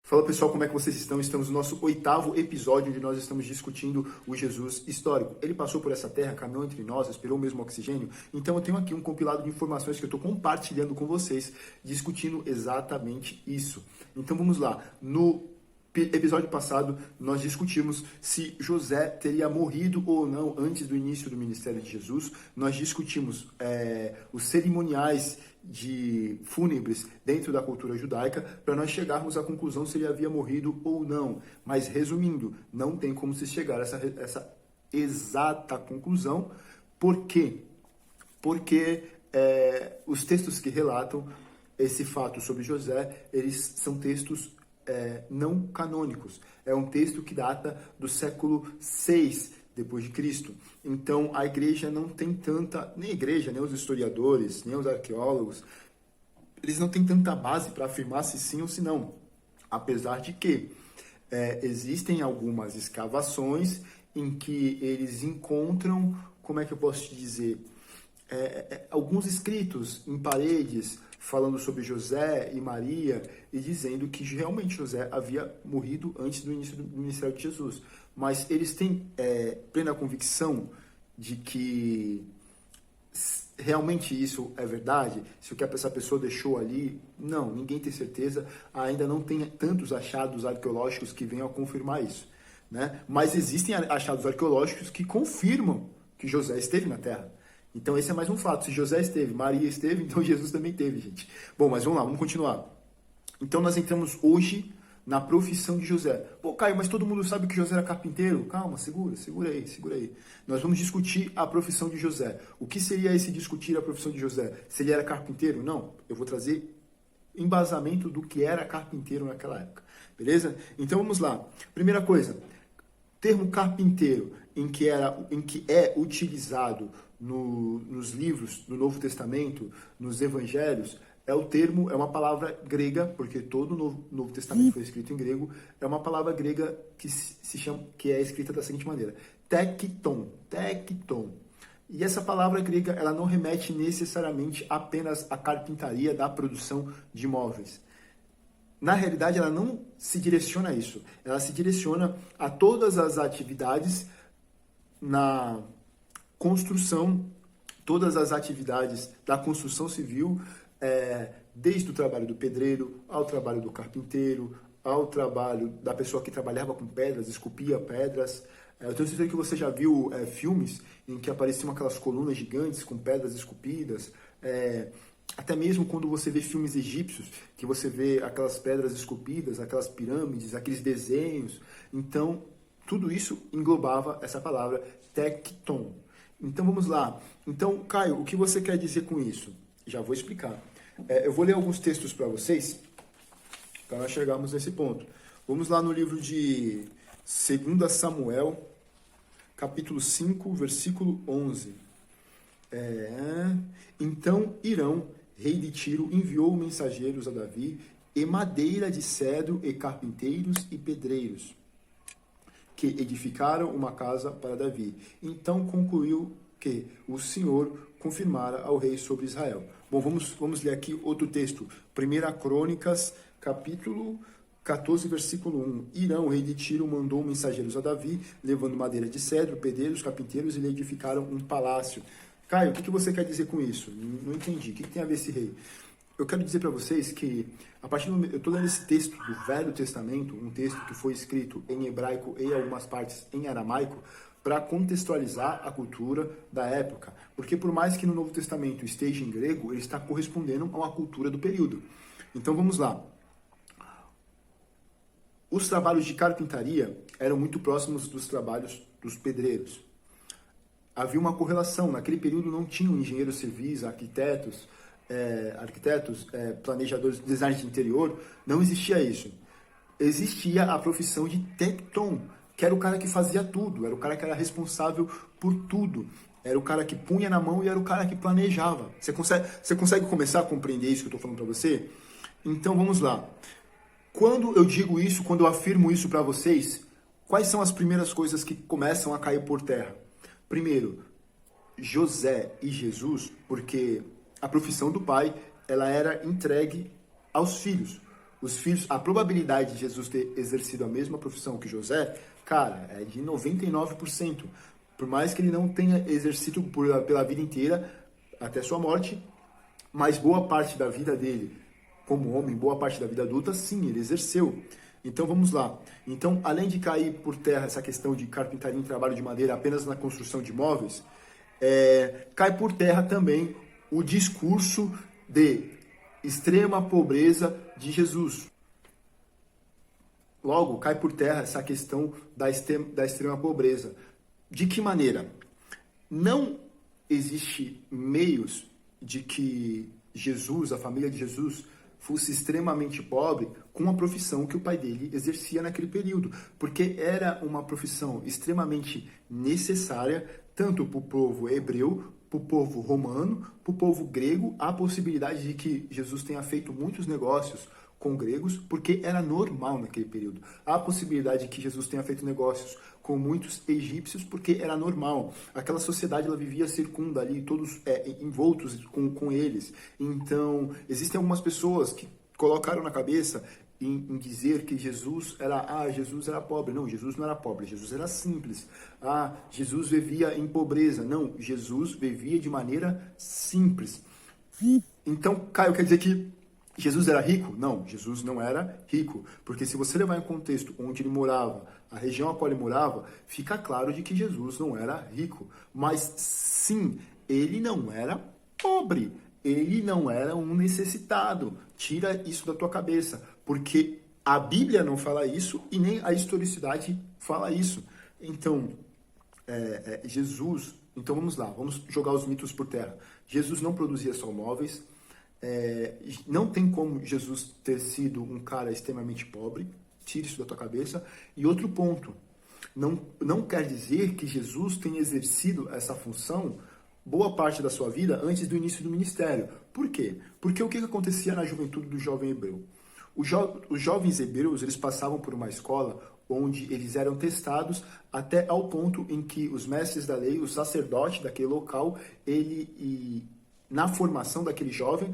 Fala pessoal, como é que vocês estão? Estamos no nosso 8º episódio onde nós estamos discutindo o Jesus histórico. Ele passou por essa terra, caminhou entre nós, respirou o mesmo oxigênio. Então eu tenho aqui um compilado de informações que eu estou compartilhando com vocês, discutindo exatamente isso. Então vamos lá. No episódio passado, nós discutimos se José teria morrido ou não antes do início do ministério de Jesus. Nós discutimos os cerimoniais de fúnebres dentro da cultura judaica para nós chegarmos à conclusão se ele havia morrido ou não. Mas resumindo, não tem como se chegar a essa exata conclusão. Por quê? Porque os textos que relatam esse fato sobre José, eles são textos não canônicos. É um texto que data do século VI depois de Cristo. Então, a igreja não tem tanta... Nem a igreja, nem os historiadores, nem os arqueólogos, eles não têm tanta base para afirmar se sim ou se não. Apesar de que existem algumas escavações em que eles encontram, como é que eu posso te dizer, alguns escritos em paredes falando sobre José e Maria e dizendo que realmente José havia morrido antes do início do ministério de Jesus. Mas eles têm plena convicção de que realmente isso é verdade? Se o que essa pessoa deixou ali, não, ninguém tem certeza. Ainda não tem tantos achados arqueológicos que venham a confirmar isso, né? Mas existem achados arqueológicos que confirmam que José esteve na Terra. Então esse é mais um fato. Se José esteve, Maria esteve, então Jesus também teve, gente. Bom, mas vamos lá, vamos continuar. Então nós entramos hoje na profissão de José. Pô, Caio, mas todo mundo sabe que José era carpinteiro? Calma, segura aí. Nós vamos discutir a profissão de José. O que seria esse discutir a profissão de José? Se ele era carpinteiro? Não, eu vou trazer embasamento do que era carpinteiro naquela época. Beleza? Então vamos lá. Primeira coisa, termo carpinteiro, em que é utilizado nos livros do Novo Testamento, nos Evangelhos, é uma palavra grega, porque todo o Novo Testamento foi escrito em grego, é uma palavra grega que é escrita da seguinte maneira: tekton. E essa palavra grega, ela não remete necessariamente apenas à carpintaria da produção de móveis. Na realidade, ela não se direciona a isso. Ela se direciona a todas as atividades na construção, todas as atividades da construção civil, desde o trabalho do pedreiro, ao trabalho do carpinteiro, ao trabalho da pessoa que trabalhava com pedras, esculpia pedras. Eu tenho certeza que você já viu filmes em que apareciam aquelas colunas gigantes com pedras esculpidas. Até mesmo quando você vê filmes egípcios, que você vê aquelas pedras esculpidas, aquelas pirâmides, aqueles desenhos. Então, tudo isso englobava essa palavra tekton. Então, vamos lá. Então, Caio, o que você quer dizer com isso? Já vou explicar. Eu vou ler alguns textos para vocês, para nós chegarmos nesse ponto. Vamos lá no livro de 2 Samuel, capítulo 5, versículo 11. Então Irão, rei de Tiro, enviou mensageiros a Davi, e madeira de cedro, e carpinteiros e pedreiros, que edificaram uma casa para Davi. Então concluiu que o Senhor confirmara ao rei sobre Israel. Bom, vamos ler aqui outro texto. 1 Crônicas, capítulo 14, versículo 1. Irão, rei de Tiro, mandou mensageiros a Davi, levando madeira de cedro, pedreiros, carpinteiros, e lhe edificaram um palácio. Caio, o que você quer dizer com isso? Não entendi. O que tem a ver esse rei? Eu quero dizer para vocês que, eu estou lendo esse texto do Velho Testamento, um texto que foi escrito em hebraico e em algumas partes em aramaico, para contextualizar a cultura da época. Porque por mais que no Novo Testamento esteja em grego, ele está correspondendo a uma cultura do período. Então vamos lá. Os trabalhos de carpintaria eram muito próximos dos trabalhos dos pedreiros. Havia uma correlação. Naquele período não tinham engenheiros civis, arquitetos, planejadores, design de interior. Não existia isso. Existia a profissão de tekton, que era o cara que fazia tudo, era o cara que era responsável por tudo. Era o cara que punha na mão e era o cara que planejava. Você consegue começar a compreender isso que eu estou falando para você? Então vamos lá. Quando eu digo isso, quando eu afirmo isso para vocês, quais são as primeiras coisas que começam a cair por terra? Primeiro, José e Jesus, porque a profissão do pai ela era entregue aos filhos. os filhos, a probabilidade de Jesus ter exercido a mesma profissão que José, cara, é de 99%. Por mais que ele não tenha exercido pela vida inteira, até sua morte, mas boa parte da vida dele, como homem, boa parte da vida adulta, sim, ele exerceu. Então vamos lá. Então, além de cair por terra essa questão de carpintaria em trabalho de madeira apenas na construção de móveis, cai por terra também o discurso de extrema pobreza de Jesus. Logo, cai por terra essa questão da extrema pobreza. De que maneira? Não existe meios de que Jesus, a família de Jesus, fosse extremamente pobre com a profissão que o pai dele exercia naquele período, porque era uma profissão extremamente necessária, tanto para o povo hebreu, para o povo romano, para o povo grego, a possibilidade de que Jesus tenha feito muitos negócios com gregos, porque era normal naquele período. Há a possibilidade de que Jesus tenha feito negócios com muitos egípcios, porque era normal. Aquela sociedade ela vivia circunda ali, todos envoltos com eles. Então, existem algumas pessoas que colocaram na cabeça em dizer que Jesus era pobre. Não, Jesus não era pobre, Jesus era simples. Jesus vivia em pobreza. Não, Jesus vivia de maneira simples. Então, Caio, quer dizer que Jesus era rico? Não, Jesus não era rico, porque se você levar em contexto onde ele morava, a região a qual ele morava, fica claro de que Jesus não era rico. Mas sim, ele não era pobre, ele não era um necessitado. Tira isso da tua cabeça, porque a Bíblia não fala isso e nem a historicidade fala isso. Então, Jesus... Então vamos lá, vamos jogar os mitos por terra. Jesus não produzia só móveis. Não tem como Jesus ter sido um cara extremamente pobre, tire isso da tua cabeça. E outro ponto, não quer dizer que Jesus tenha exercido essa função boa parte da sua vida antes do início do ministério. Por quê? Porque o que acontecia na juventude do jovem hebreu? Os jovens hebreus, eles passavam por uma escola onde eles eram testados até ao ponto em que os mestres da lei, o sacerdote daquele local, na formação daquele jovem,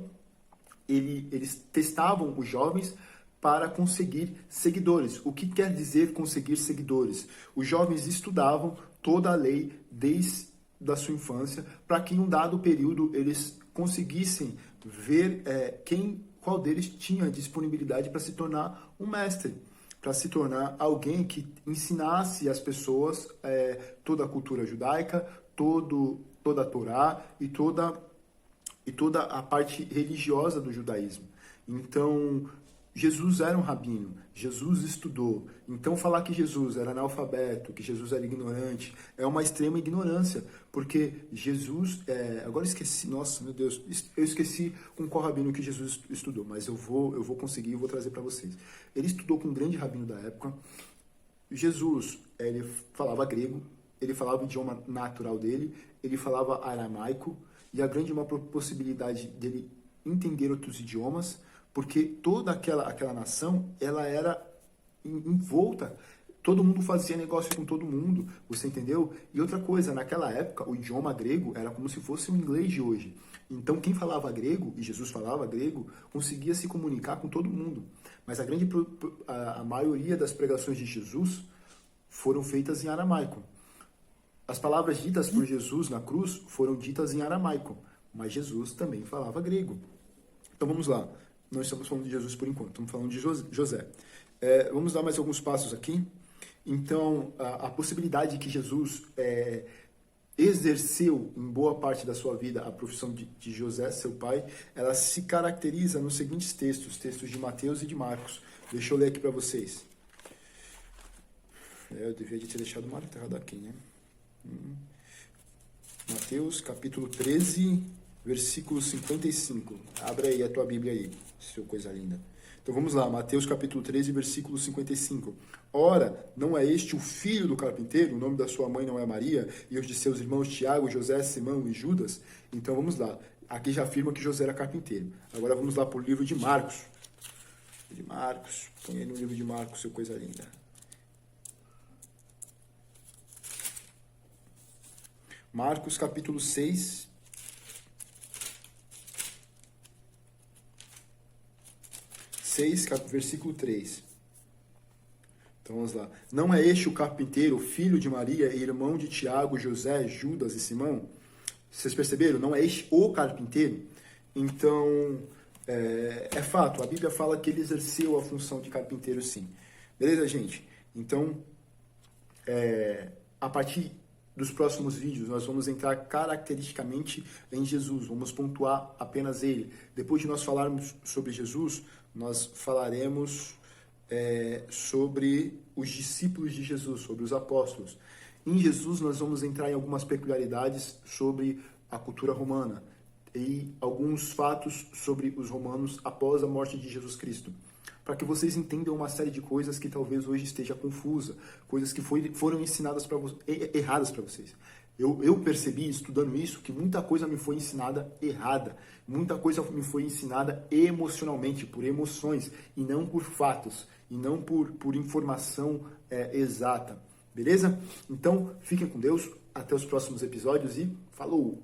eles testavam os jovens para conseguir seguidores. O que quer dizer conseguir seguidores? Os jovens estudavam toda a lei desde a sua infância para que em um dado período eles conseguissem ver qual deles tinha disponibilidade para se tornar um mestre, para se tornar alguém que ensinasse às pessoas toda a cultura judaica, toda a Torá e toda a parte religiosa do judaísmo. Então, Jesus era um rabino, Jesus estudou. Então, falar que Jesus era analfabeto, que Jesus era ignorante, é uma extrema ignorância, porque Jesus... agora eu esqueci, nossa, meu Deus, eu esqueci com qual rabino que Jesus estudou, mas eu vou conseguir e vou trazer para vocês. Ele estudou com um grande rabino da época. Jesus, ele falava grego, ele falava o idioma natural dele, ele falava aramaico, e a grande uma possibilidade dele entender outros idiomas, porque toda aquela nação, ela era envolta, todo mundo fazia negócio com todo mundo, você entendeu? E outra coisa, naquela época, o idioma grego era como se fosse o inglês de hoje. Então, quem falava grego, e Jesus falava grego, conseguia se comunicar com todo mundo. Mas a maioria das pregações de Jesus foram feitas em aramaico. As palavras ditas por Jesus na cruz foram ditas em aramaico, mas Jesus também falava grego. Então vamos lá, nós estamos falando de Jesus por enquanto, estamos falando de José. Vamos dar mais alguns passos aqui. Então, a possibilidade de que Jesus exerceu em boa parte da sua vida a profissão de José, seu pai, ela se caracteriza nos seguintes textos de Mateus e de Marcos. Deixa eu ler aqui para vocês. Eu devia ter deixado marcado aqui, né? Mateus, capítulo 13, versículo 55. Abre aí a tua Bíblia aí, seu coisa linda. Então vamos lá, Mateus capítulo 13, versículo 55. Ora, não é este o filho do carpinteiro? O nome da sua mãe não é Maria? E os de seus irmãos Tiago, José, Simão e Judas? Então vamos lá. Aqui já afirma que José era carpinteiro. Agora vamos lá para o livro de Marcos. Põe aí no livro de Marcos, seu coisa linda. Marcos capítulo 6, 6, versículo 3. Então vamos lá. Não é este o carpinteiro, filho de Maria, irmão de Tiago, José, Judas e Simão? Vocês perceberam? Não é este o carpinteiro? Então, é fato. A Bíblia fala que ele exerceu a função de carpinteiro, sim. Beleza, gente? Então, a partir dos próximos vídeos, nós vamos entrar caracteristicamente em Jesus. Vamos pontuar apenas ele. Depois de nós falarmos sobre Jesus, nós falaremos sobre os discípulos de Jesus, sobre os apóstolos. Em Jesus, nós vamos entrar em algumas peculiaridades sobre a cultura romana e alguns fatos sobre os romanos após a morte de Jesus Cristo, para que vocês entendam uma série de coisas que talvez hoje esteja confusa, coisas que foram ensinadas erradas para vocês. Eu percebi, estudando isso, que muita coisa me foi ensinada errada, muita coisa me foi ensinada emocionalmente, por emoções, e não por fatos, e não por informação exata. Beleza? Então, fiquem com Deus, até os próximos episódios e falou!